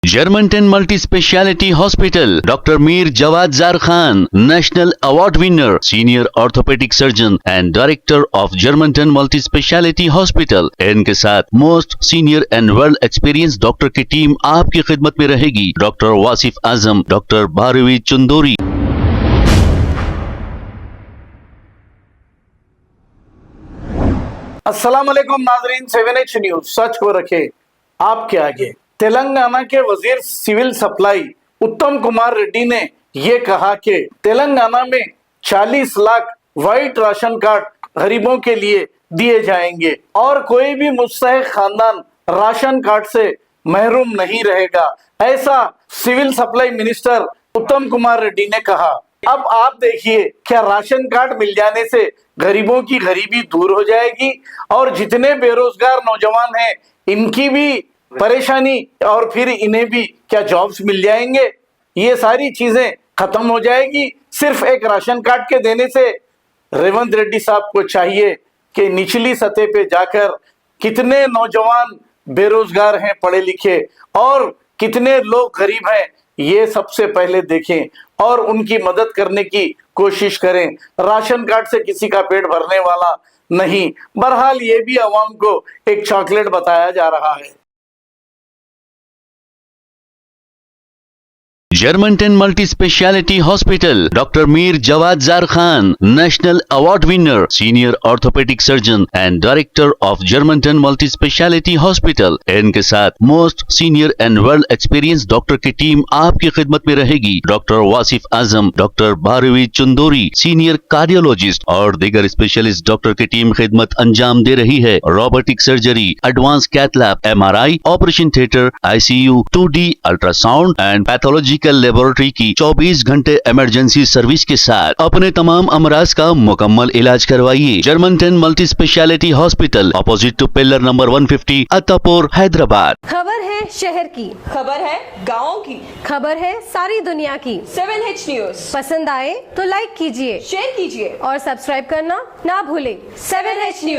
Germantown Multi-Speciality Hospital, Dr. Mir Jawad Zar Khan, National Award winner, Senior Orthopedic Surgeon and Director of Germantown Multi-Speciality Hospital। इनके साथ most senior and world experience doctor की team आपकी खिदमत में रहेगी। Doctor Wasif Azam, doctor Bharvi Chandori. अस्सलाम वालेकुम नाजरीन, 7H न्यूज सच को रखे आपके आगे। तेलंगाना के वजीर सिविल सप्लाई उत्तम कुमार रेड्डी ने यह कहा कि तेलंगाना में 40 लाख व्हाइट राशन कार्ड गरीबों के लिए दिए जाएंगे और कोई भी मुस्तहिक खानदान राशन कार्ड से महरूम नहीं रहेगा, ऐसा सिविल सप्लाई मिनिस्टर उत्तम कुमार रेड्डी ने कहा। अब आप देखिए, क्या राशन कार्ड मिल जाने से गरीबों की गरीबी दूर हो जाएगी और जितने बेरोजगार नौजवान हैं इनकी भी परेशानी और फिर इन्हें भी क्या जॉब्स मिल जाएंगे? ये सारी चीजें खत्म हो जाएगी सिर्फ एक राशन कार्ड के देने से। रेवंत रेड्डी साहब को चाहिए कि निचली सतह पे जाकर कितने नौजवान बेरोजगार हैं पढ़े लिखे और कितने लोग गरीब हैं, ये सबसे पहले देखें और उनकी मदद करने की कोशिश करें। राशन कार्ड से किसी का पेट भरने वाला नहीं। बहरहाल ये भी अवाम को एक चॉकलेट बताया जा रहा है। Germantown Multi-Speciality Hospital, Dr. Mir Jawad Zar Khan, National Award winner, Senior Orthopedic Surgeon and Director of Germantown Multi-Speciality Hospital। इनके साथ most senior and world experience doctor की टीम आपकी खिदमत में रहेगी। Doctor Wasif Azam, doctor Bharvi Chandori, senior cardiologist और दीगर specialist doctor की टीम खिदमत अंजाम दे रही है। Robotic surgery, advance cath lab, MRI, operation theatre, ICU, 2D ultrasound and pathological laboratory की 24 घंटे इमरजेंसी सर्विस के साथ अपने तमाम अमराज का मुकम्मल इलाज करवाइए। Germanten multi speciality hospital, opposite to pillar number 150, Attapur, Hyderabad. खबर है शहर की, खबर है गाँव की, खबर है सारी दुनिया की। 7H न्यूज पसंद आए तो लाइक कीजिए, शेयर कीजिए और सब्सक्राइब करना ना भूलें। 7H news.